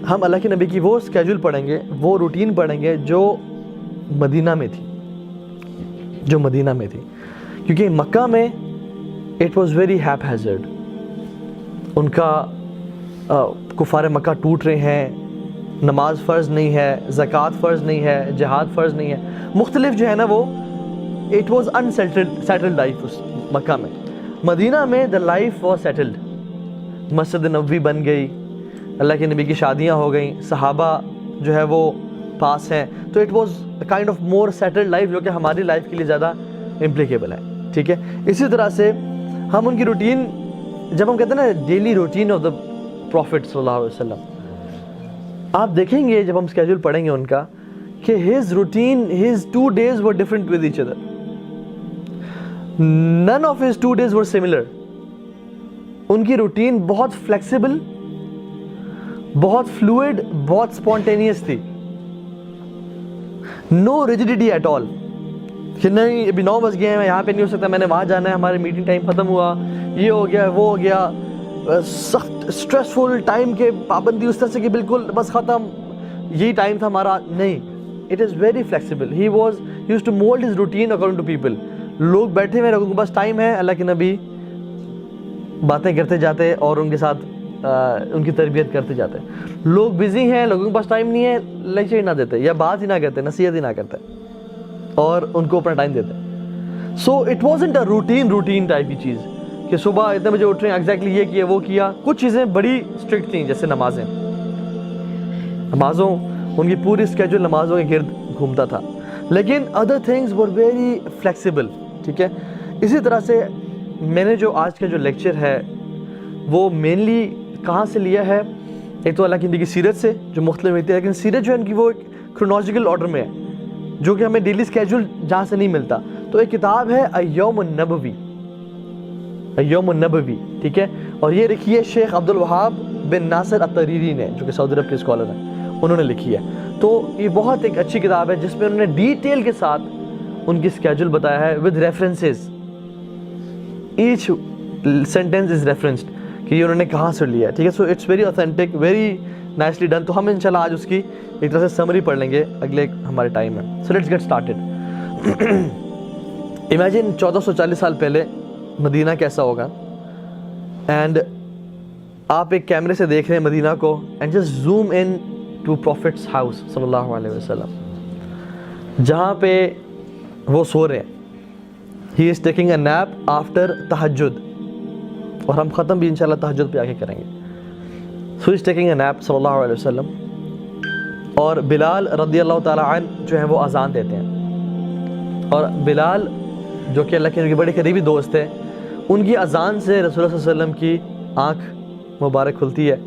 ہم اللہ کے نبی کی وہ اسکیجول پڑھیں گے, وہ روٹین پڑھیں گے جو مدینہ میں تھی, کیونکہ مکہ میں it was very haphazard. ان کا کفار مکہ ٹوٹ رہے ہیں, نماز فرض نہیں ہے, زکوٰۃ فرض نہیں ہے, جہاد فرض نہیں ہے, مختلف جو ہے نا وہ اٹ واز سیٹلڈ لائف اس مکہ میں. مدینہ میں the life was settled, Masjid Nabawi بن گئی, اللہ کے نبی کی شادیاں ہو گئیں, صحابہ جو ہے وہ پاس ہیں, تو it was kind of more settled life, جو کہ ہماری لائف کے لیے زیادہ امپلیکیبل ہے. ٹھیک ہے, اسی طرح سے ہم ان کی روٹین, جب ہم کہتے ہیں نا daily routine of the prophet صلی اللہ علیہ وسلم, آپ دیکھیں گے جب ہم اسکیجول پڑھیں گے ان کا کہ his routine, his 2 days were different with each other. None of his 2 days were similar. ان کی روٹین بہت فلیکسیبل, بہت فلوئڈ, بہت اسپونٹینیس تھی. نو ریجیڈیٹی ایٹ آل کہ نہیں ابھی 9 بج گئے ہیں, میں یہاں پہ نہیں ہو سکتا, میں نے وہاں جانا ہے, ہمارے میٹنگ ٹائم ختم ہوا, یہ ہو گیا وہ ہو گیا, سخت اسٹریسفل ٹائم کے پابندی اس طرح سے کہ بالکل بس ختم, یہی ٹائم تھا ہمارا. نہیں, it is very flexible. He used to mold his routine according to people. لوگ بیٹھے ہوئے, لوگوں کے پاس ٹائم ہے, اللہ کے نبی باتیں کرتے جاتے اور ان کے ساتھ ان کی تربیت کرتے جاتے. لوگ بزی ہیں, لوگوں کے پاس ٹائم نہیں ہے, لیکچر ہی نہ دیتے یا بات ہی نہ کرتے, نصیحت ہی نہ کرتے اور ان کو اپنا ٹائم دیتے. So it wasn't a routine type کی چیز کہ صبح اتنے بجے اٹھ رہے ہیں, ایگزیکٹلی یہ کیا وہ کیا. کچھ چیزیں بڑی اسٹرکٹ تھیں, جیسے نمازوں ان کی پوری اسکیجول نمازوں کے گرد گھومتا تھا, لیکن other things were very flexible. ٹھیک ہے, اسی طرح سے میں نے جو آج کا جو لیکچر ہے وہ مینلی کہاں سے لیا ہے, ایک تو اللہ کی نبی کی سیرت سے جو مختلف ہوتی ہے, لیکن سیرت جو ہے ان کی وہ ایک کرونالوجیکل آرڈر میں ہے جو کہ ہمیں ڈیلی اسکیجول جہاں سے نہیں ملتا. تو ایک کتاب ہے ایوم النبوی, ٹھیک ہے, اور یہ لکھی ہے شیخ عبد الوہاب بن ناصر التریری نے, جو کہ سعودی عرب کے اسکالر ہیں, انہوں نے لکھی ہے. تو یہ بہت ایک اچھی کتاب ہے جس میں انہوں نے ڈیٹیل کے ساتھ ان کی اسکیجول بتایا ہے with references, each sentence is referenced کہ یہ انہوں نے کہاں سے لیا ہے. ٹھیک ہے, so it's very authentic, very nicely done. تو ہم انشاءاللہ آج اس کی ایک طرح سے سمری پڑھ لیں گے اگلے ہمارے ٹائم میں. So let's get started. Imagine 1440 سال پہلے مدینہ کیسا ہوگا, اینڈ آپ ایک کیمرے سے دیکھ رہے ہیں مدینہ کو, and just zoom into prophet's house صلی اللہ علیہ وسلم, جہاں پہ وہ سو رہے ہیں. He is taking a nap after تہجد, اور ہم ختم بھی انشاءاللہ تہجد پہ آ کے کریں گے. سو از ٹیکنگ اے نیپ صلی اللہ علیہ وسلم, اور بلال رضی اللہ تعالیٰ عنہ جو ہیں وہ اذان دیتے ہیں. اور بلال جو کہ اللہ کے بڑے قریبی دوست ہیں, ان کی اذان سے رسول اللہ صلی اللہ علیہ وسلم کی آنکھ مبارک کھلتی ہے,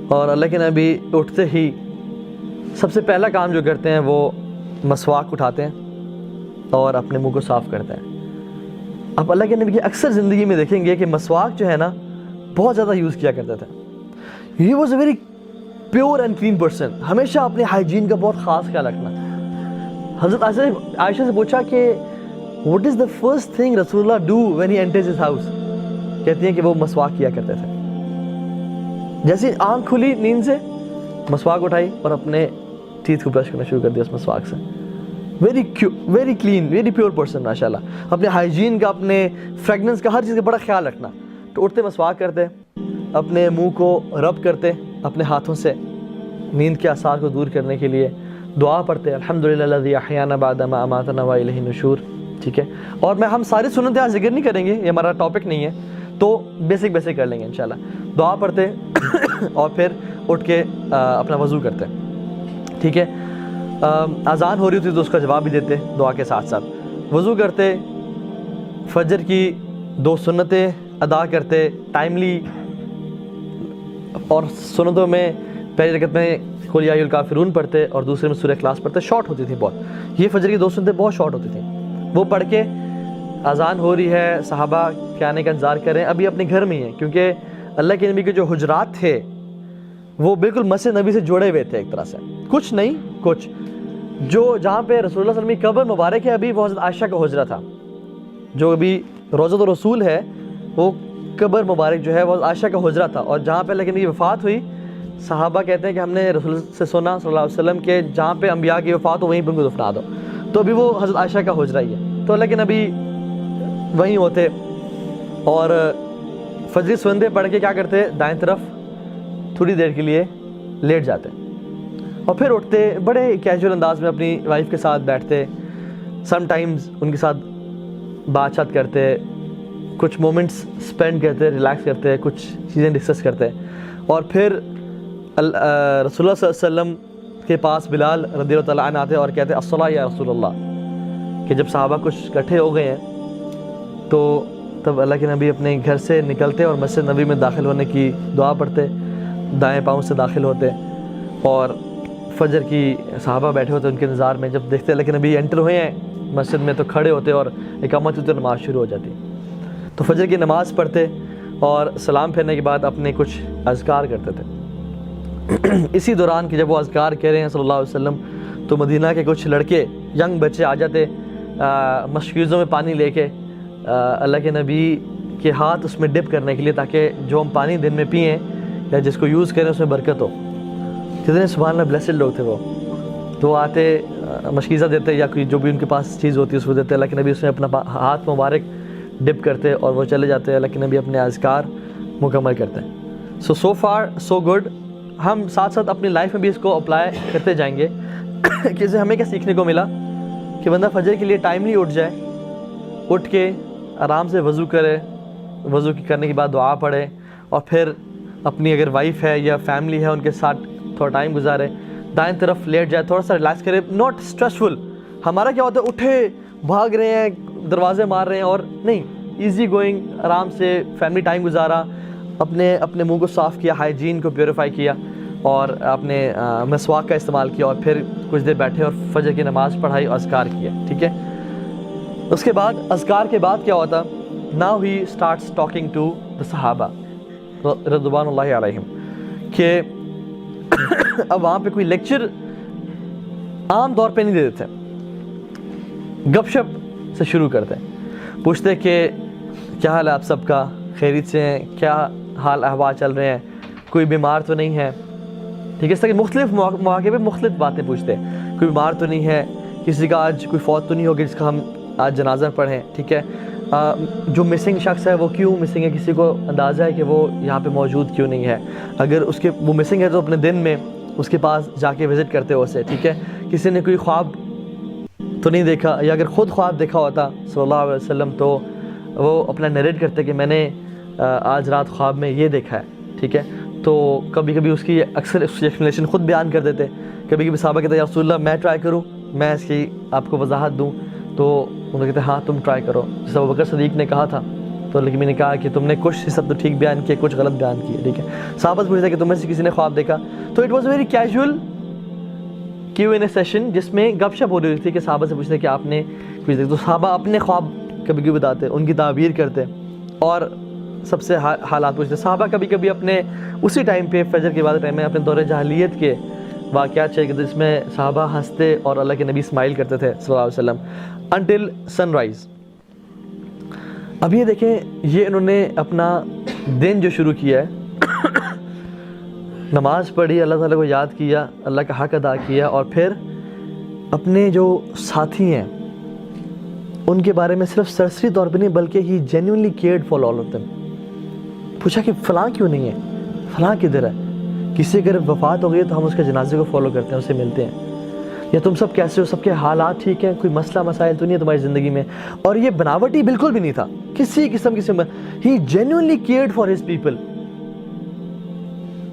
اور اللہ کے نبی اٹھتے ہی سب سے پہلا کام جو کرتے ہیں وہ مسواک اٹھاتے ہیں اور اپنے منہ کو صاف کرتے ہیں. اب اللہ کے نبی کی اکثر زندگی میں دیکھیں گے کہ مسواک جو ہے نا بہت زیادہ یوز کیا کرتے تھے. He was a very pure and clean person, ہمیشہ اپنے ہائیجین کا بہت خاص خیال رکھنا. حضرت عائشہ سے پوچھا کہ what is the first thing رسول اللہ do when he enters his house, کہتی ہیں کہ وہ مسواک کیا کرتے تھے. جیسے آنکھ کھلی نیند سے, مسواک اٹھائی اور اپنے ٹیتھ کو برش کرنا شروع کر دیا اس مسواک سے. Very clean, very pure person ماشاء اللہ. اپنے ہائیجین کا, اپنے فریگننس کا, ہر چیز کا بڑا خیال رکھنا. تو اٹھتے مسواک کرتے, اپنے منہ کو رب کرتے اپنے ہاتھوں سے نیند کے آثار کو دور کرنے کے لیے, دعا پڑھتے الحمدللہ الذی احیانا بعد ما اماتنا والیہ النشور. ٹھیک ہے, اور ہم ساری سنتیں آج ذکر نہیں کریں گے, یہ ہمارا ٹاپک نہیں ہے, تو بیسک کر لیں گے انشاءاللہ. دعا پڑھتے اور پھر اٹھ کے اپنا وضو کرتے. ٹھیک ہے, اذان ہو رہی ہوتی تو اس کا جواب بھی دیتے دعا کے ساتھ ساتھ. وضو کرتے, فجر کی 2 سنتیں ادا کرتے ٹائملی, اور سنتوں میں پہلی رکعت میں قل یا ایھا الکافرون پڑھتے اور دوسرے میں سورہ اخلاص پڑھتے. شارٹ ہوتی تھی بہت, یہ فجر کی 2 سنتیں بہت شارٹ ہوتی تھیں. وہ پڑھ کے اذان ہو رہی ہے, صحابہ کے آنے کا انتظار کریں, ابھی اپنے گھر میں ہی ہیں, کیونکہ اللہ کے نبی کے جو حجرات تھے وہ بالکل مسجد نبی سے جڑے ہوئے تھے ایک طرح سے. کچھ نہیں, کچھ جو جہاں پہ رسول اللہ صلی اللہ علیہ وسلم کی قبر مبارک ہے ابھی, وہ حضرت عائشہ کا حجرہ تھا. جو ابھی روضۃ الرسول ہے وہ قبر مبارک جو ہے وہ عائشہ کا حجرہ تھا, اور جہاں پہ اللہ کے نبی کی وفات ہوئی صحابہ کہتے ہیں کہ ہم نے رسول سے سنا صلی اللہ علیہ وسلم کہ جہاں پہ انبیاء کی وفات ہو وہیں پہ ان کو دفنا دو. تو ابھی وہ حضرت عائشہ کا حجرہ ہی ہے. تو اللہ کے نبی وہیں ہوتے اور فجر سوندے پڑھ کے کیا کرتے, دائیں طرف تھوڑی دیر کے لیے لیٹ جاتے اور پھر اٹھتے, بڑے کیجول انداز میں اپنی وائف کے ساتھ بیٹھتے, سم ٹائمز ان کے ساتھ بات چیت کرتے, کچھ مومنٹس اسپینڈ کرتے, ریلیکس کرتے, کچھ چیزیں ڈسکس کرتے, اور پھر رسول اللہ صلی اللہ علیہ وسلم کے پاس بلال رضی اللہ تعالیٰ عنہ آتے اور کہتے الصلاۃ یا رسول اللہ, کہ جب صحابہ کچھ اکٹھے ہو گئے ہیں تو تب اللہ کے نبی اپنے گھر سے نکلتے اور مسجد نبی میں داخل ہونے کی دعا پڑھتے, دائیں پاؤں سے داخل ہوتے اور فجر کی صحابہ بیٹھے ہوتے ان کے انتظار میں. جب دیکھتے اللہ کے نبی انٹر ہوئے ہیں مسجد میں تو کھڑے ہوتے اور اقامت ہوتی تو نماز شروع ہو جاتی. تو فجر کی نماز پڑھتے اور سلام پھیرنے کے بعد اپنے کچھ اذکار کرتے تھے. اسی دوران کہ جب وہ اذکار کہہ رہے ہیں صلی اللہ علیہ وسلم تو مدینہ کے کچھ لڑکے ینگ بچے آ جاتے مشکیزوں میں پانی لے کے اللہ کے نبی کے ہاتھ اس میں ڈپ کرنے کے لیے, تاکہ جو ہم پانی دن میں پئیں یا جس کو یوز کریں اس میں برکت ہو. کتنے سبحان اللہ بلیسڈ لوگ تھے وہ. تو وہ آتے مشکیزہ دیتے یا کوئی جو بھی ان کے پاس چیز ہوتی ہے اس کو دیتے, اللہ کے نبی اس میں اپنا ہاتھ مبارک ڈپ کرتے اور وہ چلے جاتے, اللہ کے نبی اپنے اذکار مکمل کرتے ہیں. سو فار سو گڈ. ہم ساتھ ساتھ اپنی لائف میں بھی اس کو اپلائی کرتے جائیں گے کہ اسے ہمیں کیا سیکھنے کو ملا کہ بندہ فجر کے لیے ٹائملی اٹھ جائے, اٹھ کے آرام سے وضو کرے, وضو کرنے کے بعد دعا پڑھے اور پھر اپنی اگر وائف ہے یا فیملی ہے ان کے ساتھ تھوڑا ٹائم گزارے, دائیں طرف لیٹ جائے, تھوڑا سا ریلیکس کرے, ناٹ اسٹریسفل. ہمارا کیا ہوتا ہے اٹھے بھاگ رہے ہیں دروازے مار رہے ہیں, اور نہیں, ایزی گوئنگ, آرام سے فیملی ٹائم گزارا, اپنے منہ کو صاف کیا, ہائیجین کو پیوریفائی کیا اور اپنے مسواک کا استعمال کیا اور پھر کچھ دیر بیٹھے اور فجر کی نماز پڑھائی اور اذکار کیا. ٹھیک ہے. اس کے بعد اذکار کے بعد کیا ہوتا, now he starts talking to the صحابہ رضوان اللہ علیہم, کہ اب وہاں پہ کوئی لیکچر عام طور پہ نہیں دے دیتے, گپ شپ سے شروع کرتے, پوچھتے کہ کیا حال ہے آپ سب کا, خیریت سے ہیں, کیا حال احوال چل رہے ہیں, کوئی بیمار تو نہیں ہے. ٹھیک ہے. اس طرح کے مختلف مواقع پہ مختلف باتیں پوچھتے ہیں, کوئی بیمار تو نہیں ہے, کسی کا آج کوئی فوت تو نہیں ہوگی جس کا ہم آج جنازہ پڑھیں. ٹھیک ہے. جو مسنگ شخص ہے وہ کیوں مسنگ ہے, کسی کو اندازہ ہے کہ وہ یہاں پہ موجود کیوں نہیں ہے, اگر وہ مسنگ ہے تو اپنے دن میں اس کے پاس جا کے وزٹ کرتے ہو اسے. ٹھیک ہے. کسی نے کوئی خواب تو نہیں دیکھا, یا اگر خود خواب دیکھا ہوتا صلی اللہ علیہ وسلم تو وہ اپنا نریٹ کرتے کہ میں نے آج رات خواب میں یہ دیکھا ہے. ٹھیک ہے. تو کبھی کبھی اس کی اکثر اس کی ایکسپلینیشن خود بیان کر دیتے, کبھی کبھی صحابہ کہتے ہیں یا رسول اللہ میں ٹرائی کروں, میں اس کی آپ کو وضاحت دوں, تو انہوں نے کہتے ہیں ہاں تم ٹرائی کرو, جیسے ابوبکر صدیق نے کہا تھا. تو لیکن میں نے کہا کہ تم نے کچھ حصہ تو ٹھیک بیان کیا, کچھ غلط بیان کیا. ٹھیک ہے. صحابہ سے پوچھتے کہ تم میں سے کسی نے خواب دیکھا, تو it was very casual Q and A session جس میں گپ شپ ہو رہی تھی کہ صحابہ سے پوچھتے کہ آپ نے کچھ دیکھا, تو صحابہ اپنے خواب کبھی کبھی بتاتے, ان کی تعبیر کرتے اور سب سے حالات پوچھتے. صحابہ کبھی کبھی اپنے اسی ٹائم پہ فجر کے بعد ٹائم میں اپنے دور جاہلیت کے واقعات شیئر کرتے جس میں صحابہ ہنستے اور اللہ کے نبی اسمائل کرتے تھے صلی اللہ علیہ وسلم انٹل سن رائز. اب یہ دیکھیں, یہ انہوں نے اپنا دن جو شروع کیا ہے, نماز پڑھی, اللہ تعالیٰ کو یاد کیا, اللہ کا حق ادا کیا, اور پھر اپنے جو ساتھی ہیں ان کے بارے میں صرف سرسری طور پہ نہیں بلکہ he genuinely cared for all of them. پوچھا کہ فلاں کیوں نہیں ہے, فلاں کدھر ہے, کسی اگر وفات ہو گئی تو ہم اس کے جنازے کو فالو کرتے ہیں, اسے ملتے ہیں, یا تم سب کیسے ہو, سب کے حالات ٹھیک ہیں, کوئی مسئلہ مسائل تو نہیں ہے تمہاری زندگی میں. اور یہ بناوٹی بالکل بھی نہیں تھا کسی قسم he genuinely cared for his people,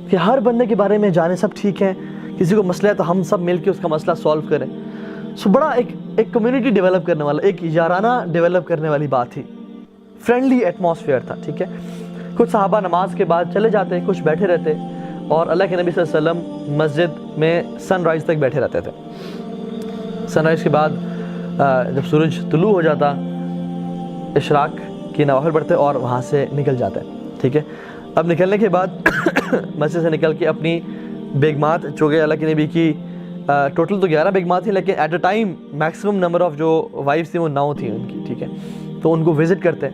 کہ ہر بندے کے بارے میں جانے سب ٹھیک ہیں, کسی کو مسئلہ ہے تو ہم سب مل کے اس کا مسئلہ سولو کریں. سو بڑا ایک کمیونٹی ڈیولپ کرنے والا, ایک یارانہ ڈیولپ کرنے والی بات تھی, فرینڈلی ایٹماسفیئر تھا. ٹھیک ہے. کچھ صحابہ نماز کے بعد چلے جاتے, کچھ بیٹھے رہتے, اور اللہ کے نبی صلی اللہ علیہ وسلم مسجد میں سن رائز تک بیٹھے رہتے تھے. سن رائز کے بعد جب سورج طلوع ہو جاتا, اشراق کی نوافل پڑھتے اور وہاں سے نکل جاتے. ٹھیک ہے. اب نکلنے کے بعد مسجد سے نکل کے اپنی بیگمات, جو کہ اللہ کے نبی کی ٹوٹل تو 11 بیگمات تھیں, لیکن at a time maximum number of جو وائفس تھیں وہ 9 تھیں ان کی. ٹھیک ہے. تو ان کو وزٹ کرتے,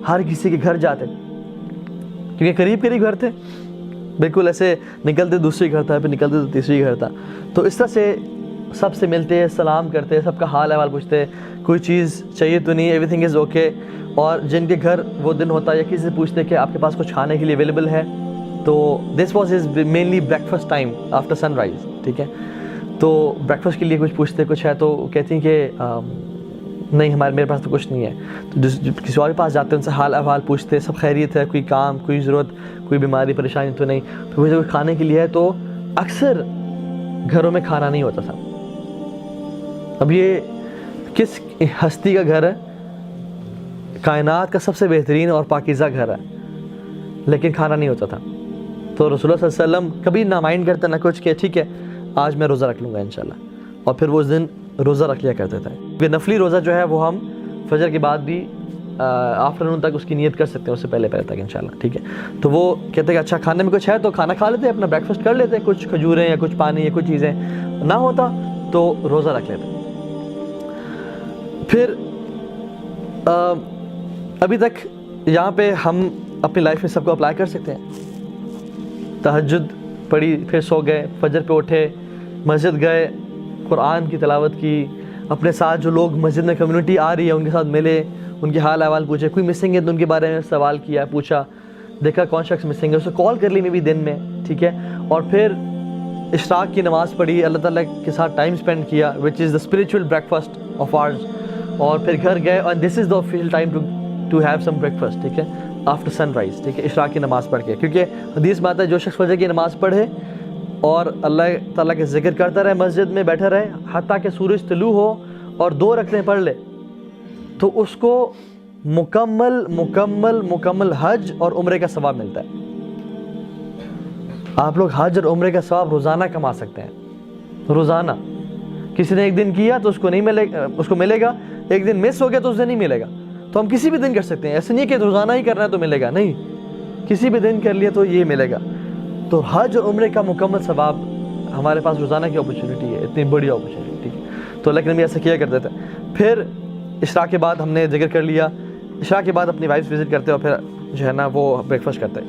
ہر کسی کے گھر جاتے, کیونکہ قریب قریب گھر تھے, بالکل ایسے نکلتے دوسری گھر تھا، پھر نکلتے تو تیسری گھر تھا. تو اس طرح سے سب سے ملتے، سلام کرتے، سب کا حال احوال پوچھتے، کوئی چیز چاہیے تو نہیں، ایوری تھنگ از اوکے. اور جن کے گھر وہ دن ہوتا ہے یا کسی سے پوچھتے کہ آپ کے پاس کچھ کھانے کے لیے اویلیبل ہے، تو this was his mainly breakfast time after sunrise. ٹھیک ہے، تو بریک فاسٹ کے لیے کچھ پوچھتے، کچھ ہے تو کہتی ہیں کہ نہیں میرے پاس تو کچھ نہیں ہے. تو کسی اور کے پاس جاتے ہیں، ان سے حال احوال پوچھتے، سب خیریت ہے، کوئی کام، کوئی ضرورت، کوئی بیماری پریشانی تو نہیں. پھر وہ جب کھانے کے لیے ہے تو اکثر گھروں میں کھانا نہیں ہوتا تھا. اب یہ کس ہستی کا گھر ہے؟ کائنات کا سب سے بہترین اور پاکیزہ گھر ہے، لیکن کھانا نہیں ہوتا تھا. تو رسول اللہ صلی اللہ علیہ وسلم کبھی نہ مائنڈ کرتے نہ کچھ کہ ٹھیک ہے آج میں روزہ رکھ لوں گا انشاءاللہ. اور پھر وہ اس دن روزہ رکھ لیا کرتے تھے. یہ نفلی روزہ جو ہے وہ ہم فجر کے بعد بھی آفٹرنون تک اس کی نیت کر سکتے ہیں، اس سے پہلے تک انشاءاللہ. ٹھیک ہے، تو وہ کہتے ہیں کہ اچھا کھانے میں کچھ ہے تو کھانا کھا لیتے، اپنا بریک فاسٹ کر لیتے، کچھ کھجوریں یا کچھ پانی یا کچھ چیزیں. نہ ہوتا تو روزہ رکھ لیتے. پھر ابھی تک یہاں پہ ہم اپنی لائف میں سب کو اپلائی کر سکتے ہیں. تہجد پڑھی، پھر سو گئے، فجر پہ اٹھے، مسجد گئے، قرآن کی تلاوت کی، اپنے ساتھ جو لوگ مسجد میں کمیونٹی آ رہی ہے ان کے ساتھ ملے، ان کے حال احوال پوچھے، کوئی مسنگ ہے تو ان کے بارے میں سوال کیا، پوچھا، دیکھا کون شخص مسنگ ہے، اسے کال کر لی میں بھی دن میں. ٹھیک ہے، اور پھر اشراق کی نماز پڑھی، اللہ تعالیٰ کے ساتھ ٹائم اسپینڈ کیا، which is the spiritual breakfast of ours. اور پھر گھر گئے، اور this is the official time to have some breakfast. ٹھیک ہے، آفٹر سن رائز. ٹھیک ہے، اشراق کی نماز پڑھ کے، کیونکہ حدیث میں آتا ہے جو شخص فجر کی نماز پڑھے اور اللہ تعالیٰ کے ذکر کرتا رہے، مسجد میں بیٹھا رہے حتیٰ کہ سورج طلوع ہو اور 2 رکعتیں پڑھ لے، تو اس کو مکمل حج اور عمرے کا ثواب ملتا ہے. آپ لوگ حج اور عمرے کا ثواب روزانہ کما سکتے ہیں، روزانہ. کسی نے ایک دن کیا تو اس کو نہیں ملے گا، اس کو ملے گا. ایک دن مس ہو گیا تو اس دن نہیں ملے گا. تو ہم کسی بھی دن کر سکتے ہیں، ایسا نہیں ہے کہ روزانہ ہی کرنا ہے تو ملے گا، نہیں، کسی بھی دن کر لیا تو یہ ملے گا. تو حج اور عمرے کا مکمل ثواب ہمارے پاس روزانہ کی اپرچونیٹی ہے، اتنی بڑی اپرچونیٹی. تو اللہ کے نبی ایسا کیا کرتے تھے. پھر اشراق کے بعد ہم نے ذکر کر لیا، عشاء کے بعد اپنی وائف وزٹ کرتے اور پھر جو ہے نا وہ بریک فاسٹ کرتے.